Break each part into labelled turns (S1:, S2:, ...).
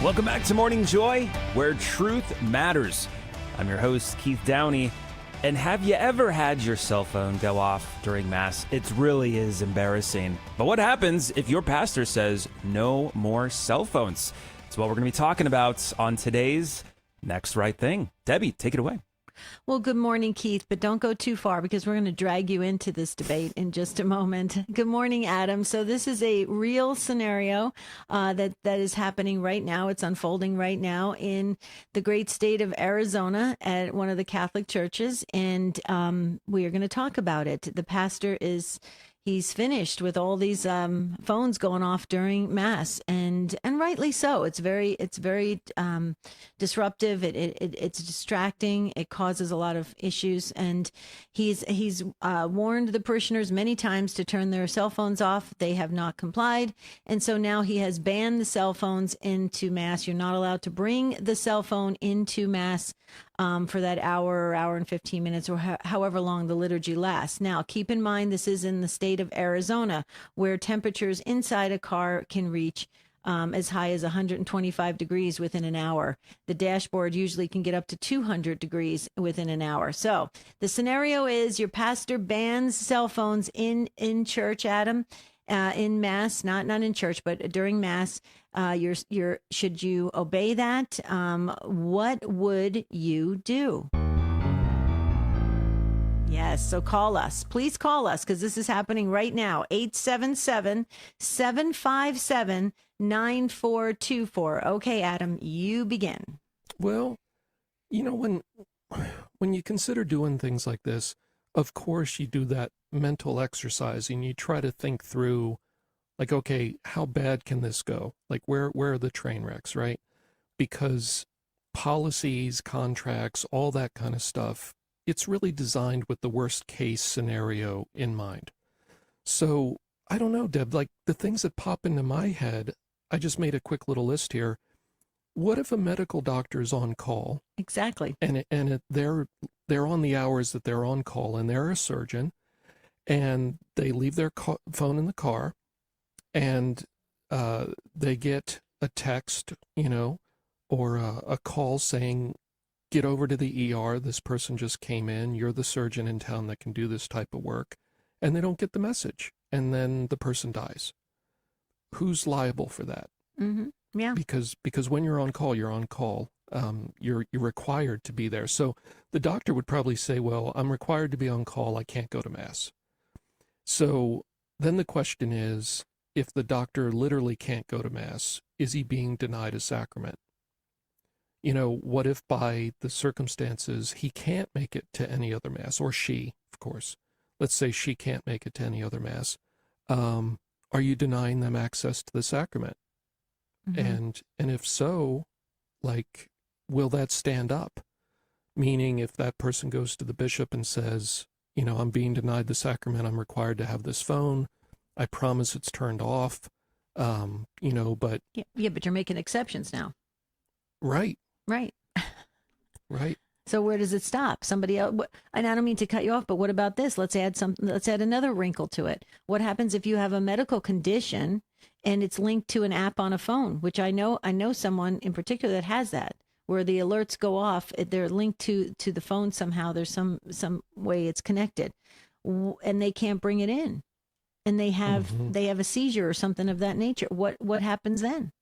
S1: Welcome back to Morning Joy, where truth matters. I'm your host, Keith Downey. And have you ever had your cell phone go off during Mass? It really is embarrassing. But what happens if your pastor says no more cell phones? It's what we're going to be talking about on today's Next Right Thing. Debbie, take it away.
S2: Well, good morning, Keith, but don't go too far because we're going to drag you into this debate in just a moment. Good morning, Adam. So this is a real scenario that is happening right now. It's unfolding right now in the great state of Arizona at one of the Catholic churches, and we are going to talk about it. The pastor he's finished with all these phones going off during Mass, and rightly so. It's very disruptive. It's distracting. It causes a lot of issues, and he's warned the parishioners many times to turn their cell phones off. They have not complied, and so now he has banned the cell phones into Mass. You're not allowed to bring the cell phone into Mass for that hour and 15 minutes, or however long the liturgy lasts. Now, keep in mind, this is in the state of Arizona, where temperatures inside a car can reach as high as 125 degrees within an hour. The dashboard usually can get up to 200 degrees within an hour. So the scenario is your pastor bans cell phones in church, Adam, in Mass, not in church, but during Mass. Should you obey that? What would you do? Yes, so call us. Please call us, because this is happening right now. 877-757-9424. Okay, Adam, you begin.
S3: Well, when you consider doing things like this, of course you do that mental exercise and you try to think through, like, okay, how bad can this go? Like, where are the train wrecks, right? Because policies, contracts, all that kind of stuff, it's really designed with the worst case scenario in mind. So I don't know, Deb, like the things that pop into my head, I just made a quick little list here. What if a medical doctor is on call?
S2: Exactly.
S3: They're on the hours that they're on call, and they're a surgeon, and they leave their phone in the car, and they get a text, or a call saying, get over to the ER. This person just came in. You're the surgeon in town that can do this type of work. And they don't get the message. And then the person dies. Who's liable for that?
S2: Mm-hmm. Yeah.
S3: Because when you're on call, you're on call. You're required to be there. So the doctor would probably say, well, I'm required to be on call. I can't go to Mass. So then the question is, if the doctor literally can't go to Mass, is he being denied a sacrament? What if by the circumstances he can't make it to any other Mass, or she, of course. Let's say she can't make it to any other Mass. Are you denying them access to the sacrament? Mm-hmm. And if so, like, will that stand up? Meaning, if that person goes to the bishop and says, I'm being denied the sacrament, I'm required to have this phone, I promise it's turned off, but...
S2: Yeah, but you're making exceptions now.
S3: Right.
S2: Right.
S3: Right.
S2: So where does it stop? Somebody else, and I don't mean to cut you off, but what about this? Let's add another wrinkle to it. What happens if you have a medical condition and it's linked to an app on a phone, which I know someone in particular that has that, where the alerts go off, they're linked to the phone somehow. There's some way it's connected, and they can't bring it in, and they have
S3: mm-hmm.
S2: they have a seizure or something of that nature. What happens then?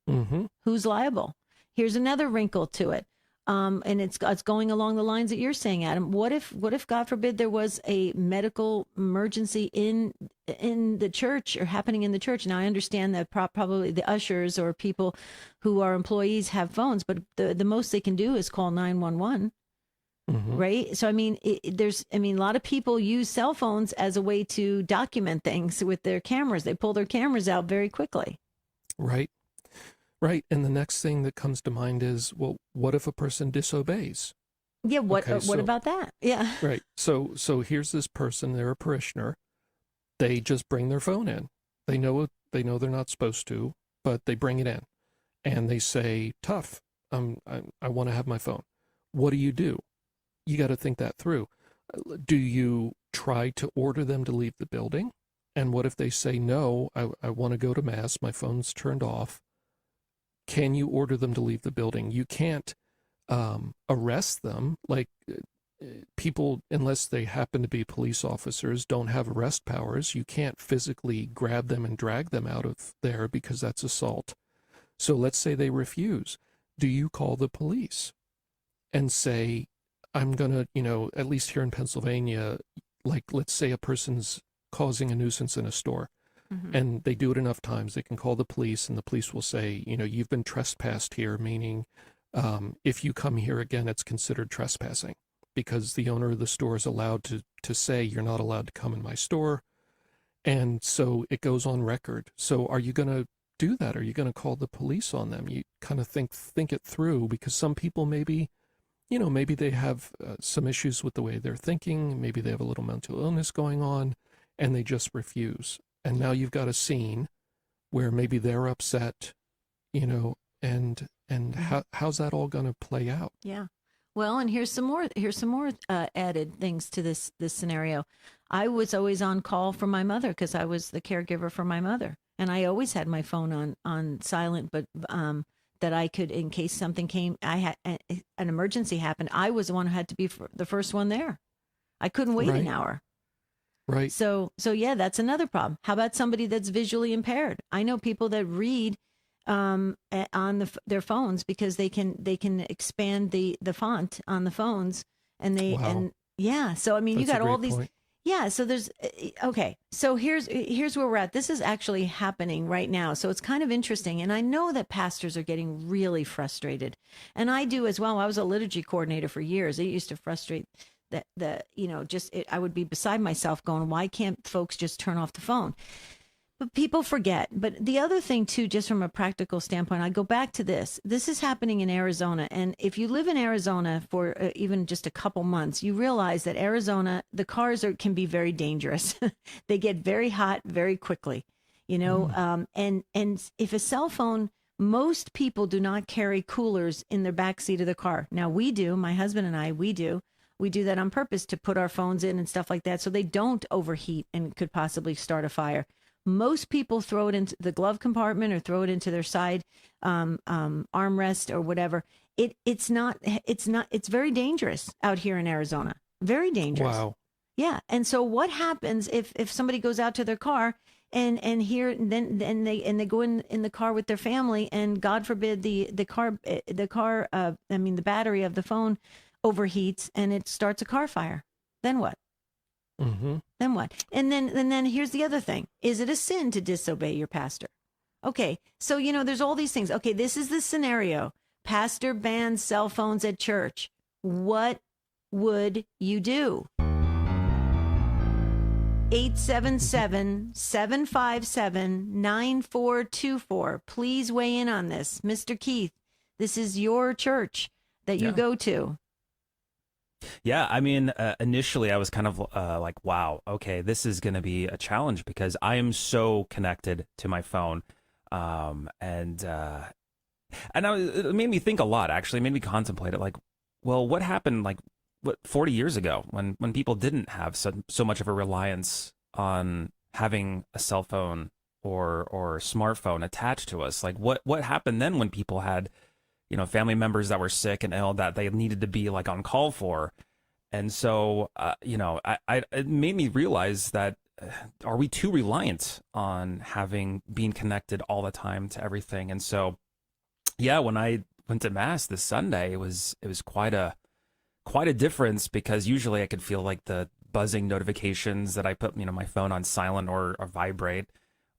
S3: Mm-hmm.
S2: Who's liable? Here's another wrinkle to it. And it's going along the lines that you're saying, Adam. What if God forbid there was a medical emergency in the church or happening in the church? Now I understand that probably the ushers or people who are employees have phones, but the most they can do is call 911. Mm-hmm. Right. So, a lot of people use cell phones as a way to document things with their cameras. They pull their cameras out very quickly.
S3: Right. Right. And the next thing that comes to mind is, well, what if a person disobeys?
S2: Yeah. What about that? Yeah.
S3: Right. So here's this person, they're a parishioner. They just bring their phone in. They know they're not supposed to, but they bring it in and they say, tough, I want to have my phone. What do? You got to think that through. Do you try to order them to leave the building? And what if they say, no, I want to go to Mass, my phone's turned off. can you order them to leave the building? You can't arrest them. Like people, unless they happen to be police officers, don't have arrest powers. You can't physically grab them and drag them out of there because that's assault. So let's say they refuse. Do you call the police and say, I'm going to, at least here in Pennsylvania, like let's say a person's causing a nuisance in a store, and they do it enough times, they can call the police, and the police will say, you've been trespassed here, meaning if you come here again, it's considered trespassing, because the owner of the store is allowed to say you're not allowed to come in my store. And so it goes on record. So are you going to do that? Are you going to call the police on them? You kind of think it through, because some people maybe they have some issues with the way they're thinking. Maybe they have a little mental illness going on, and they just refuse. And now you've got a scene where maybe they're upset, and how's that all going to play out?
S2: Yeah. Well, and here's some more added things to this scenario. I was always on call for my mother because I was the caregiver for my mother, and I always had my phone on silent, but that I could, in case something came, I had an emergency happened, I was the one who had to be the first one there. I couldn't wait an hour.
S3: Right.
S2: So yeah, that's another problem. How about somebody that's visually impaired? I know people that read on their phones because they can expand the font on the phones, and and yeah. So I mean,
S3: That's
S2: you got all these.
S3: Point.
S2: Yeah. So there's okay. So here's where we're at. This is actually happening right now. So it's kind of interesting, and I know that pastors are getting really frustrated, and I do as well. I was a liturgy coordinator for years. It used to frustrate I would be beside myself going, why can't folks just turn off the phone? But people forget. But the other thing too, just from a practical standpoint, I go back to this. This is happening in Arizona. And if you live in Arizona for even just a couple months, you realize that Arizona, the cars can be very dangerous. They get very hot very quickly, and if a cell phone, most people do not carry coolers in their back seat of the car. Now we do, my husband and I, we do that on purpose to put our phones in and stuff like that so they don't overheat and could possibly start a fire. Most people throw it into the glove compartment or throw it into their side armrest or whatever. It's very dangerous out here in Arizona. Very dangerous.
S3: Wow.
S2: Yeah. And so what happens if somebody goes out to their car and they go in the car with their family, and God forbid the battery of the phone overheats and it starts a car fire? Then what? Then what? And then here's the other thing. Is it a sin to disobey your pastor? Okay. So, there's all these things. Okay. This is the scenario. Pastor bans cell phones at church. What would you do? 877-757-9424. Please weigh in on this. Mr. Keith, this is your church that you go to.
S1: Yeah, I mean, initially I was kind of like, wow, okay, this is going to be a challenge because I am so connected to my phone. It made me think a lot, actually. It made me contemplate it, like, well, what happened, 40 years ago when people didn't have so much of a reliance on having a cell phone or smartphone attached to us? Like, what happened then when people had family members that were sick and ill that they needed to be on call for? And so, it made me realize that, are we too reliant on being connected all the time to everything? And so, yeah, when I went to Mass this Sunday, it was quite a difference, because usually I could feel like the buzzing notifications that I put, my phone on silent or vibrate,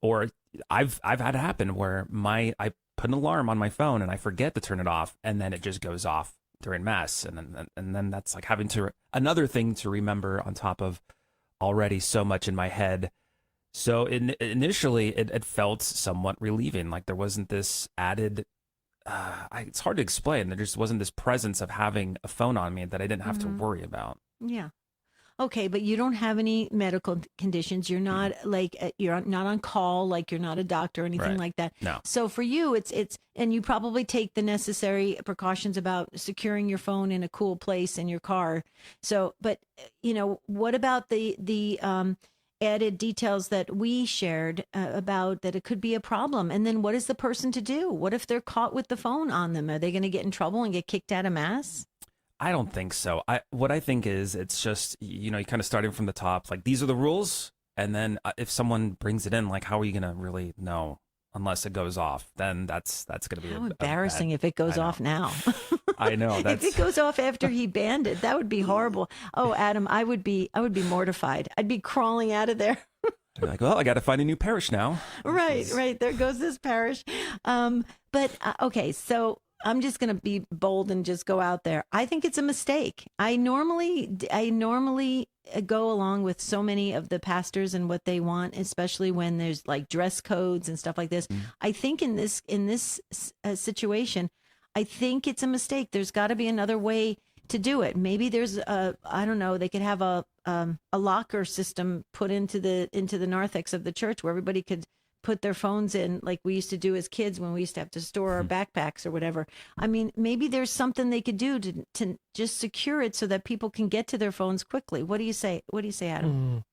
S1: or I've had it happen where I put an alarm on my phone and I forget to turn it off, and then it just goes off during Mass, and then that's like having another thing to remember on top of already so much in my head. So initially it felt somewhat relieving, like there wasn't this added it's hard to explain, there just wasn't this presence of having a phone on me that I didn't have to worry about.
S2: Yeah. Okay, but you don't have any medical conditions. You're not you're not on call, like you're not a doctor or anything like that.
S1: No.
S2: So for you, it's and you probably take the necessary precautions about securing your phone in a cool place in your car. So, but what about the added details that we shared about that it could be a problem. And then what is the person to do? What if they're caught with the phone on them? Are they going to get in trouble and get kicked out of mass?
S1: I don't think so. What I think is it's just, you kind of starting from the top, like these are the rules. And then if someone brings it in, like, how are you going to really know unless it goes off? Then that's going to be
S2: how embarrassing if it goes off now.
S1: I know.
S2: If it goes off after he banned it, that would be horrible. Oh, Adam, I would be mortified. I'd be crawling out of there.
S1: You're like, well, I got to find a new parish now.
S2: Right. There goes this parish. Okay, so I'm just going to be bold and just go out there. I think it's a mistake. I normally go along with so many of the pastors and what they want, especially when there's like dress codes and stuff like this. I think in this situation, I think it's a mistake. There's got to be another way to do it. Maybe there's I don't know, they could have a locker system put into the narthex of the church where everybody could put their phones in, like we used to do as kids when we used to have to store our backpacks or whatever. I mean, maybe there's something they could do to just secure it so that people can get to their phones quickly. What do you say? What do you say, Adam?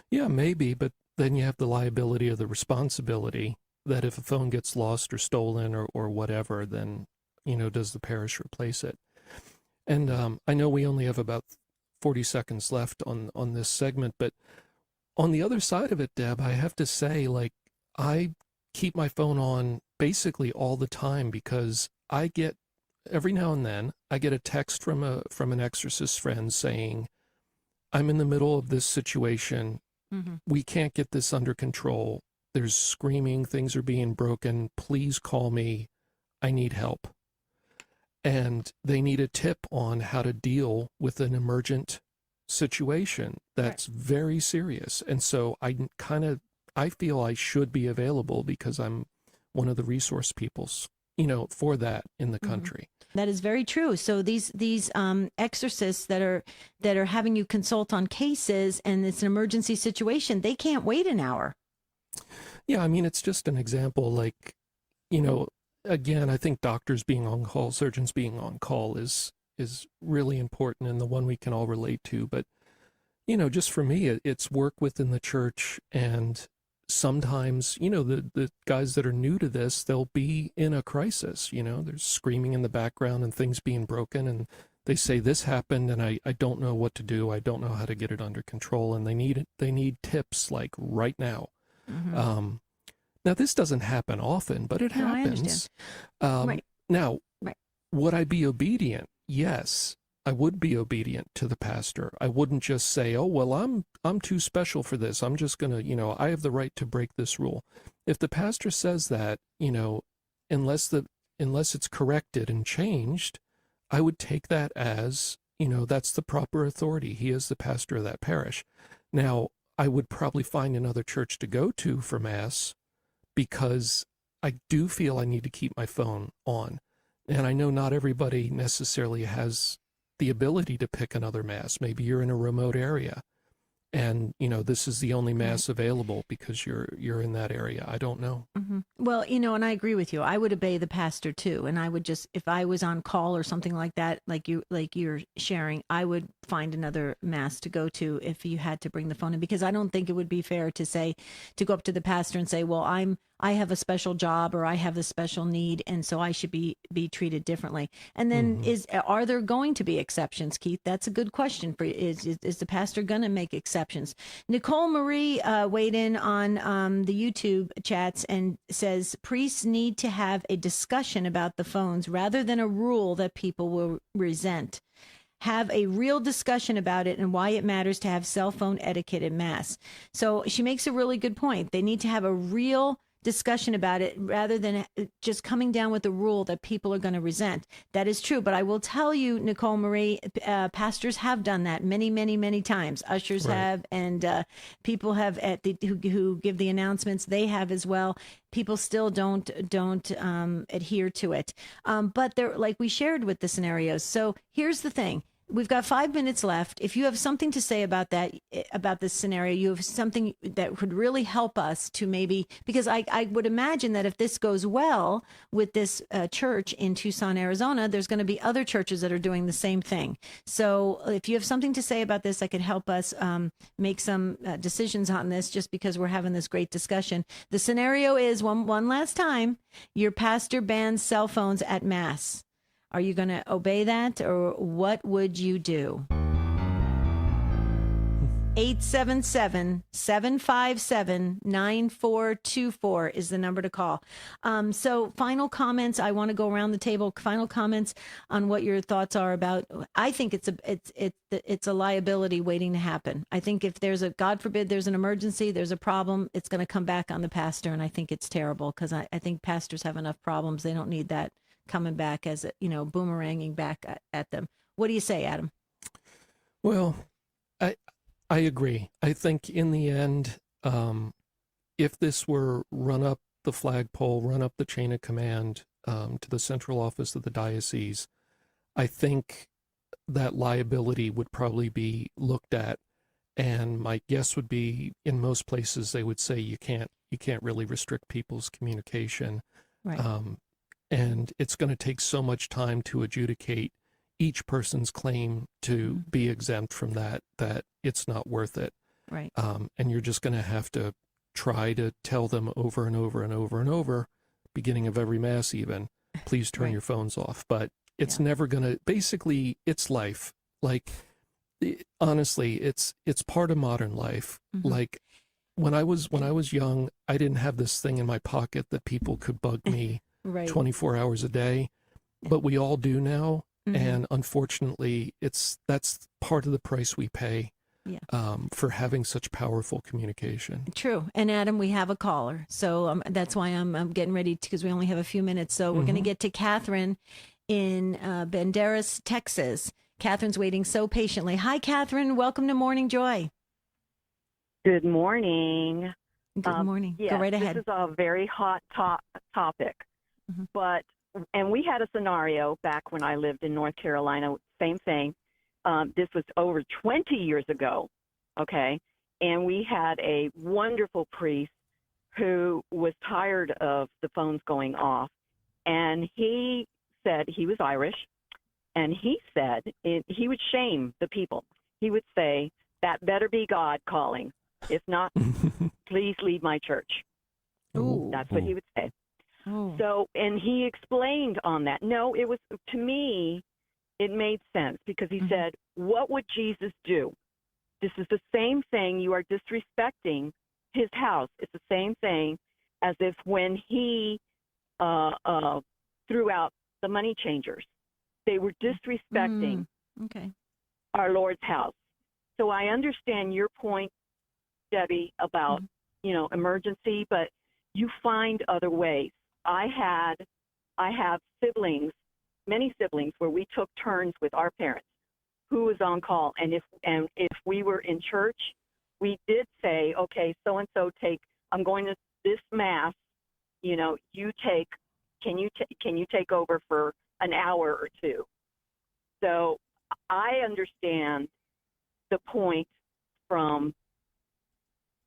S3: Yeah, maybe, but then you have the liability or the responsibility that if a phone gets lost or stolen or whatever, then, does the parish replace it? And I know we only have about 40 seconds left on this segment, but on the other side of it, Deb, I have to say, like, I keep my phone on basically all the time because I get, every now and then, I get a text from an exorcist friend saying, I'm in the middle of this situation. We can't get this under control. There's screaming, things are being broken. Please call me. I need help. And they need a tip on how to deal with an emergent situation that's very serious. And so I feel I should be available because I'm one of the resource peoples, for that in the country.
S2: That is very true. So these exorcists that are having you consult on cases and it's an emergency situation, they can't wait an hour.
S3: Yeah, I mean, it's just an example. Like, again, I think doctors being on call, surgeons being on call is really important and the one we can all relate to. But, just for me, it's work within the church. And sometimes, the guys that are new to this, they'll be in a crisis. There's screaming in the background and things being broken. And they say this happened and I don't know what to do. I don't know how to get it under control. And they need tips like right now. Now, this doesn't happen often, but it happens. Now, would I be obedient? Yes, I would be obedient to the pastor. I wouldn't just say, oh, well, I'm too special for this. I'm just going to, I have the right to break this rule. If the pastor says that, unless it's corrected and changed, I would take that as, that's the proper authority. He is the pastor of that parish. Now, I would probably find another church to go to for Mass because I do feel I need to keep my phone on. And I know not everybody necessarily has the ability to pick another Mass. Maybe you're in a remote area and, this is the only Mass available because you're in that area. I don't know.
S2: Well, and I agree with you. I would obey the pastor too. And I would just, if I was on call or something like that, like you're sharing, I would find another Mass to go to if you had to bring the phone in, because I don't think it would be fair to go up to the pastor and say, well, I have a special job or I have a special need, and so I should be treated differently. And then are there going to be exceptions, Keith? That's a good question for you. Is the pastor going to make exceptions? Nicole Marie weighed in on the YouTube chats and says priests need to have a discussion about the phones rather than a rule that people will resent. Have a real discussion about it and why it matters to have cell phone etiquette in Mass. So she makes a really good point. They need to have a real discussion about it rather than just coming down with a rule that people are going to resent. That is true. But I will tell you, Nicole Marie, pastors have done that many, many, many times. Ushers have, and people have who give the announcements. They have as well. People still don't adhere to it. But they're, like we shared with the scenarios. So here's the thing. we've got 5 minutes left. If you have something to say about that, about this scenario, you have something that could really help us to maybe, because I would imagine that if this goes well with this church in Tucson, Arizona, there's going to be other churches that are doing the same thing. So if you have something to say about this, that could help us make some decisions on this, just because we're having this great discussion. The scenario is one last time, your pastor bans cell phones at Mass. Are you going to obey that, or what would you do? 877-757-9424 is the number to call. So final comments. I want to go around the table. Final comments on what your thoughts are about. I think it's a liability waiting to happen. I think if there's God forbid, there's an emergency, there's a problem, it's going to come back on the pastor. And I think it's terrible, because I think pastors have enough problems. They don't need that coming back as boomeranging back at them. What do you say, Adam?
S3: Well, I agree. I think in the end, if this were run up the flagpole, run up the chain of command to the central office of the diocese, I think that liability would probably be looked at. And my guess would be, in most places, they would say you can't really restrict people's communication.
S2: Right.
S3: And it's going to take so much time to adjudicate each person's claim to be exempt from that it's not worth it.
S2: Right.
S3: And you're just going to have to try to tell them over and over and over and over, beginning of every Mass even, please turn your phones off. But it's never going to, basically, it's life. Like, honestly, it's part of modern life. Like, when I was young, I didn't have this thing in my pocket that people could bug me 24 hours a day, but we all do now. And unfortunately, that's part of the price we pay for having such powerful communication.
S2: True. And Adam, we have a caller, so that's why I'm getting ready, because we only have a few minutes. So we're going to get to Catherine in Banderas, Texas. Catherine's waiting so patiently. Hi, Catherine. Welcome to Morning Joy.
S4: Good morning.
S2: Good morning.
S4: Yes,
S2: go right ahead.
S4: This is a very hot topic, and we had a scenario back when I lived in North Carolina, same thing. This was over 20 years ago, okay? And we had a wonderful priest who was tired of the phones going off. And he said, he was Irish, and he said he would shame the people. He would say, that better be God calling. If not, please leave my church.
S2: Ooh.
S4: That's what he would say.
S2: Oh.
S4: So, and he explained on that. No, it was, to me, it made sense, because he said, what would Jesus do? This is the same thing. You are disrespecting his house. It's the same thing as if when he threw out the money changers. They were disrespecting our Lord's house. So I understand your point, Debbie, about, emergency, but you find other ways. I have siblings, many siblings, where we took turns with our parents who was on call. And if we were in church, we did say, okay, so-and-so I'm going to this Mass, you take, can you take over for an hour or two? So I understand the point from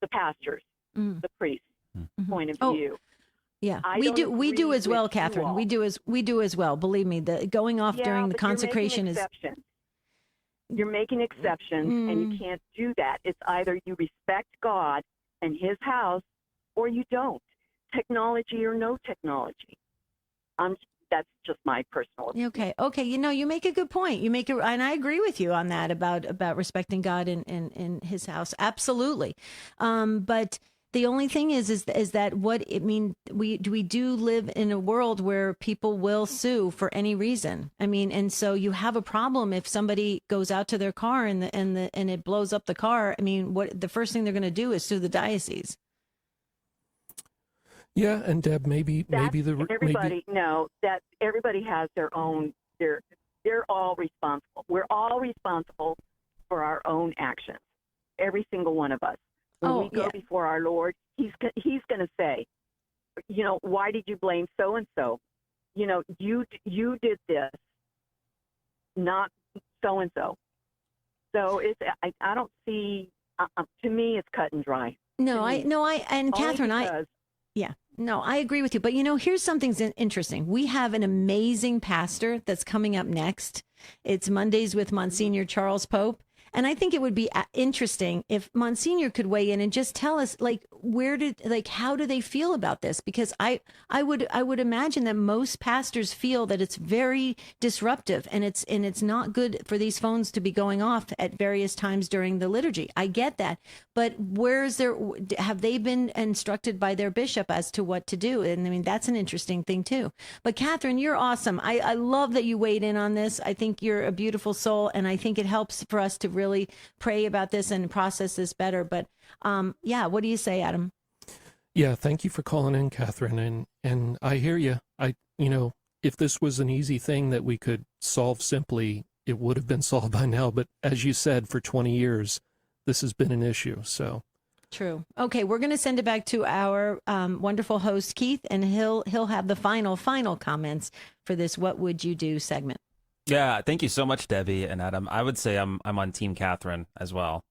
S4: the pastors, the priests' point of view.
S2: Yeah, we do as well, Catherine. We do as well. Believe me, the going off during the consecration is.
S4: You're making exceptions, and you can't do that. It's either you respect God and His house, or you don't. Technology or no technology. That's just my personal opinion.
S2: Okay. You make a good point. And I agree with you on that about respecting God in His house. Absolutely. But the only thing is that what it mean, we do live in a world where people will sue for any reason. I mean, and so you have a problem if somebody goes out to their car and it blows up the car. I mean, what the first thing they're going to do is sue the diocese.
S3: Yeah, and Deb, maybe
S4: know that everybody has their own. They're all responsible. We're all responsible for our own actions. Every single one of us. When we go before our Lord, He's going to say, why did you blame so and so? You did this, not so and so. So I don't see. To me, it's cut and dry.
S2: And Catherine, I agree with you. But here's something interesting. We have an amazing pastor that's coming up next. It's Mondays with Monsignor Charles Pope. And I think it would be interesting if Monsignor could weigh in and just tell us, how do they feel about this? Because I would imagine that most pastors feel that it's very disruptive and it's not good for these phones to be going off at various times during the liturgy. I get that, but have they been instructed by their bishop as to what to do? And I mean, that's an interesting thing too. But Catherine, you're awesome. I love that you weighed in on this. I think you're a beautiful soul, and I think it helps for us to really pray about this and process this better. But what do you say, Adam?
S3: Yeah, thank you for calling in, Catherine. And I hear you. If this was an easy thing that we could solve simply, it would have been solved by now. But as you said, for 20 years, this has been an issue. So
S2: true. Okay, we're going to send it back to our wonderful host, Keith, and he'll have the final comments for this "What Would You Do" segment.
S1: Yeah, thank you so much, Debbie and Adam. I would say I'm on Team Catherine as well.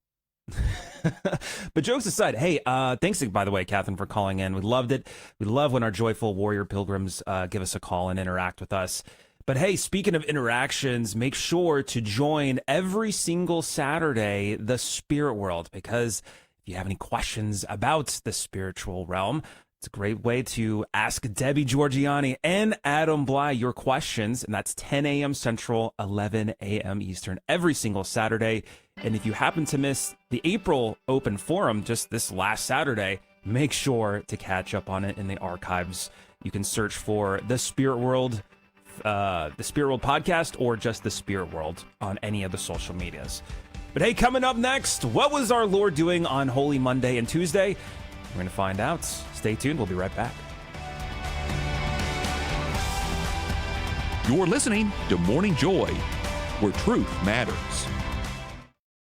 S1: But jokes aside, hey, thanks, by the way, Catherine, for calling in. We loved it. We love when our joyful warrior pilgrims give us a call and interact with us. But hey, speaking of interactions, make sure to join every single Saturday the Spirit World, because if you have any questions about the spiritual realm, it's a great way to ask Debbie Georgiani and Adam Bly your questions, and that's 10 a.m. Central, 11 a.m. Eastern, every single Saturday. And if you happen to miss the April Open Forum just this last Saturday, make sure to catch up on it in the archives. You can search for The Spirit World podcast, or just The Spirit World on any of the social medias. But hey, coming up next, what was our Lord doing on Holy Monday and Tuesday? We're going to find out. Stay tuned. We'll be right back.
S5: You're listening to Morning Joy, where truth matters.